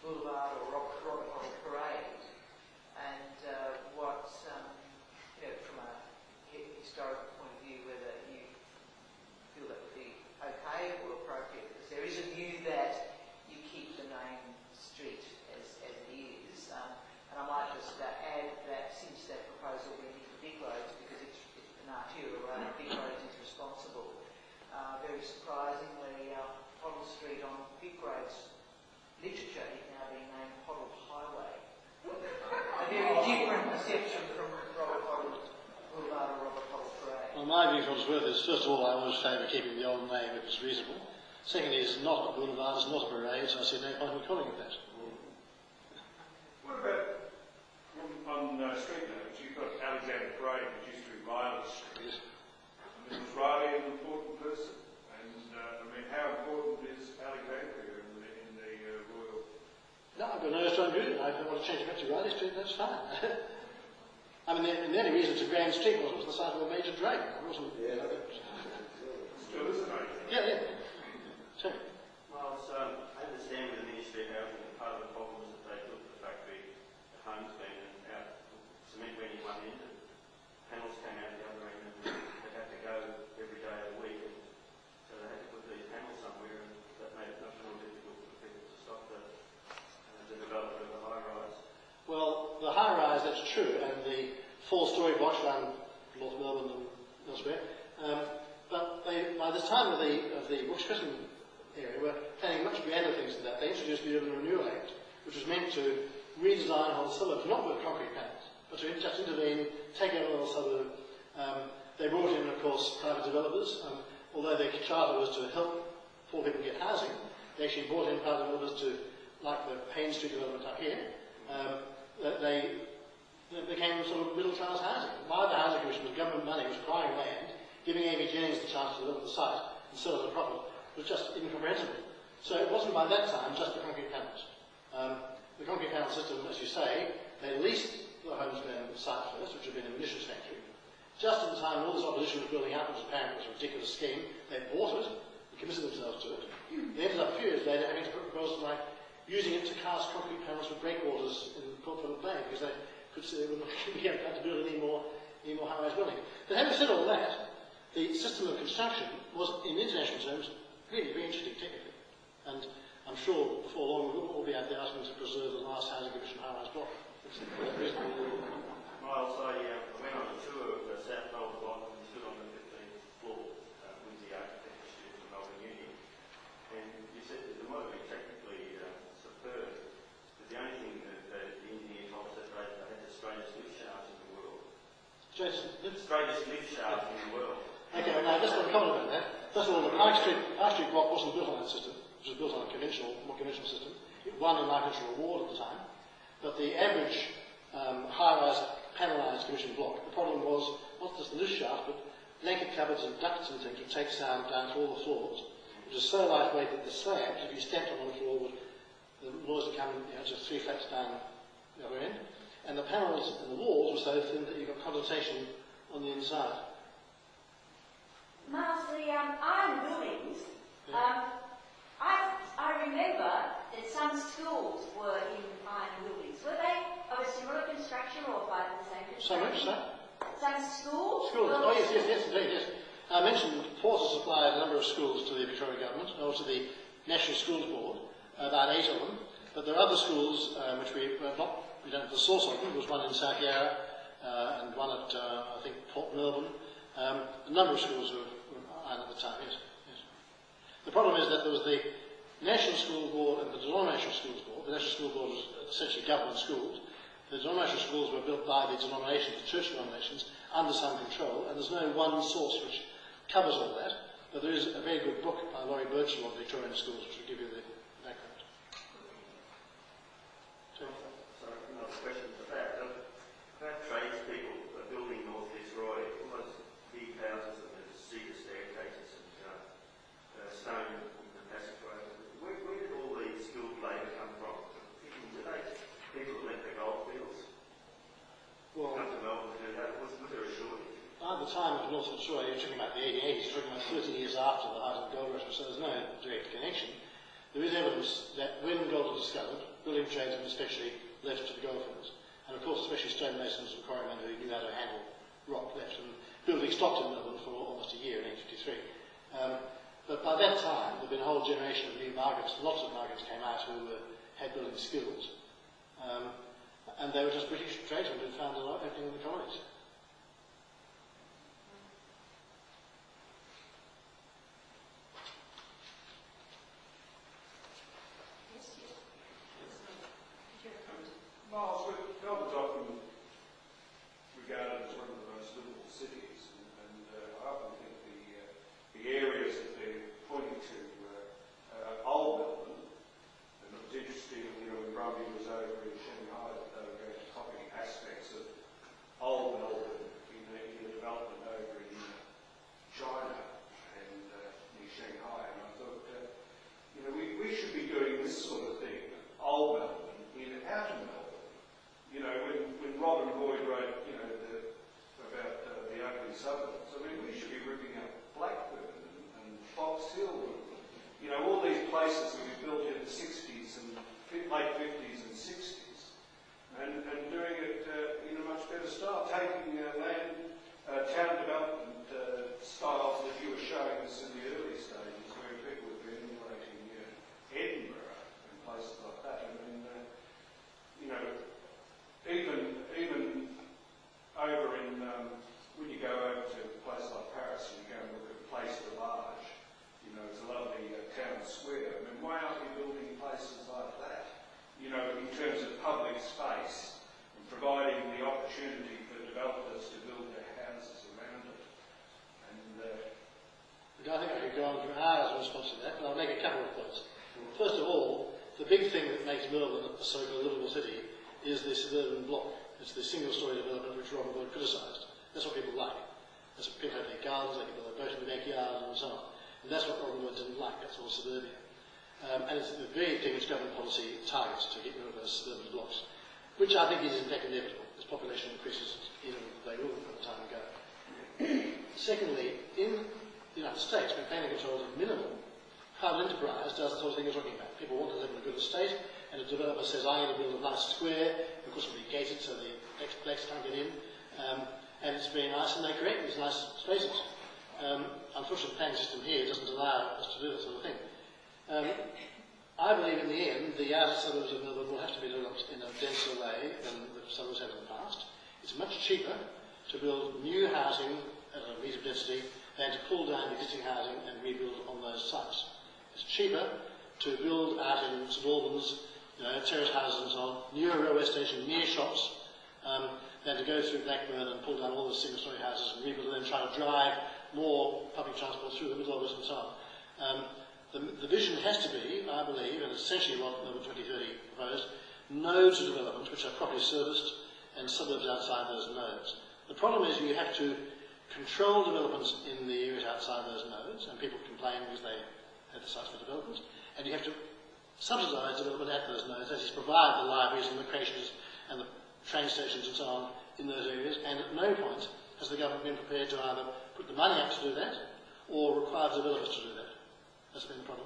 Boulevard or Robert Hoddle Parade, and what, from a historical point of view, whether you feel that would be okay or appropriate, because there is a view that you keep the main street as it is, and I might just add that since that proposal went into big roads, because it's an arterial road, big roads is responsible, very surprisingly, Hoddle Street on big roads literature is now being named Hoddle Highway. A very different perception from Robert Hoddle Boulevard or Robert Hoddle Parade. Well, my view for what it's worth is, first of all, I always favour keeping the old name if it's reasonable. Secondly, it's not a boulevard, it's not a parade, so I see no point in calling it that. What about on street names? You've got Alexander Parade, which used to be Violet Street. Yes. I mean, was Riley an important person? And how important is Alexandria in the Royal? No, I've got no strong view. I don't want to change it back to Riley Street, that's fine. I mean, the only reason it's a grand street was the site of a major drag. It wasn't. Yeah. Still is a major drag. Yeah. So. Well, I understand with the Ministry of Housing that part of the problem is that they built the factory, the homes being out, cement went in one end, and panels came out the other end, and they had to go every day of the week, and so they had to put these panels somewhere, and that made it much more difficult for people to stop the development of the high rise. Well, the high rise, that's true, and the 4-storey blocks around North Melbourne and elsewhere. But they, by this time of the Bush Crescent area, were planning much grander things than that. They introduced the Urban Renewal Act, which was meant to redesign whole suburbs, not with concrete panels, but to just intervene, take over the whole suburb. They brought in, of course, private developers. Although their charter was to help poor people get housing, they actually brought in private developers to, like the Payne Street development up here. They became sort of middle-class housing. Why the Housing Commission, with government money, was acquiring land, giving Amy Jennings the chance to develop the site and sell it at a profit, was just incomprehensible. So it wasn't by that time just the concrete panels. The concrete panel system, as you say, they leased the Homespan site first, which had been a munitions factory. Just at the time all this opposition was building up, which apparently was a ridiculous scheme, they bought it, and committed themselves to it. They ended up a few years later having to put proposals like using it to cast concrete panels for breakwaters in Port Phillip Bay, because they could see they wouldn't be able to build any more high-rise buildings. But having said all that, the system of construction was, in international terms, really very interesting technically. And I'm sure before long we'll all be out there asking to preserve the last Housing Commission high-rise block. Miles, I went on a tour of the South Melbourne block and stood on the 15th floor with the architect of the Melbourne Union. And you said that it might have been technically superb, but the only thing that the engineer told us that they had the straightest lift shaft in the world. Straightest lift shaft in the world. Okay, now just want to comment about that. First of all, the High Street block wasn't built on that system, which was built on a more conventional system. It won a Architectural Award at the time. But the average high-rise panelised commission block, the problem was not just the lift shaft, but blanket cupboards and ducts and things would take sound down to all the floors. It was so lightweight that the slabs, if you stepped on the floor, the noise would come just 3 flats down the other end. And the panels and the walls were so thin that you got condensation on the inside. Miles, the iron buildings, I remember that some schools were in iron buildings. Were they of a similar construction or by the same construction? So much, sir? Some schools? Schools, oh yes, indeed, yes. I mentioned Porter supplied a number of schools to the Victorian Government, or to the National Schools Board, about 8 of them. But there are other schools which we don't have the source of them. There was one in South Yarra and one at, I think, Port Melbourne. A number of schools were iron at the time, yes. The problem is that there was the National School Board and the Denominational Schools Board. The National School Board was essentially government schools. The denominational schools were built by the denominations, the church denominations, under some control, and there's no one source which covers all that. But there is a very good book by Laurie Birchall on Victorian schools which will give you the background. Sorry, another question about tradespeople building North Fitzroy, all those big houses and the cedar staircases and stone and passageways. Where did all the skilled labour come from? Did they people that left the goldfields come to Melbourne to do that? Was there a shortage? By the time of North Fitzroy, you're talking about the 1880s, you're talking about 30 years after the height of the gold rush, so there's no direct connection. There is evidence that when gold was discovered, building trades and especially left to the goldfields. And of course, especially stonemasons and quarrymen who knew how to handle rock left. And building stopped in Melbourne for almost a year in 1853. But by that time, there had been a whole generation of new migrants. Lots of migrants came out who had building skills. And they were just British tradesmen who found a lot opening in the colonies. Miles, Melbourne's often regarded as one of the most livable cities, and I often think the areas that they're pointing to old Melbourne, and it was interesting, when Brumby was over in Shanghai, that they were going to copy aspects of old Melbourne in the development over in China and near Shanghai, and I thought, we should be doing this sort of thing, old Melbourne, in outer Melbourne. When Robin Boyd wrote, about the ugly suburbs, we should be ripping up Blackburn and Fox Hill, all these places that we built in the 60s and late 50s and 60s, and doing it in a much better style, taking town development styles that you were showing us in the early stages, where people have been emulating Edinburgh and places like that. Even over in, when you go over to a place like Paris and you go and look at Place de l'Arche, it's a lovely town square. Why aren't we building places like that? In terms of public space and providing the opportunity for developers to build their houses around it. I think I could go on for hours in response to that, but I'll make a couple of points. First of all, the big thing that makes Melbourne a so-called livable city is the suburban block. It's the single-storey development which Robin Boyd criticised. That's what people like. That's what people have their gardens, they can build a boat in the backyard and so on. And that's what Robin Boyd didn't like, that's all suburbia. And it's the very thing which government policy targets to get rid of those suburban blocks, which I think is in fact inevitable as population increases, even if they will for the time to go. Secondly, in the United States, when planning controls are minimal, private enterprise does the sort of thing you're talking about. People want to live in a good estate, and a developer says, I'm going to build a nice square, of course it'll be gated so the blacks can't get in, and it's very nice, and they create these nice spaces. Unfortunately, the planning system here doesn't allow us to do that sort of thing. I believe in the end, the outer suburbs of Melbourne will have to be developed in a denser way than the suburbs have in the past. It's much cheaper to build new housing at a metre density than to pull down existing housing and rebuild on those sites. It's cheaper to build out in suburbans, terrace houses and so on, near a railway station, near shops, than to go through Blackburn and pull down all the single-storey houses and rebuild and then try to drive more public transport through the middle of it and so on. The vision has to be, I believe, and essentially what Melbourne 2030 proposed, nodes of development which are properly serviced and suburbs outside those nodes. The problem is you have to control developments in the areas outside those nodes, and people complain because they have the sites for development, and you have to subsidise development at those nodes, that is, provide the libraries and the creches and the train stations and so on in those areas, and at no point has the government been prepared to either put the money up to do that or require developers to do that. That's been the problem.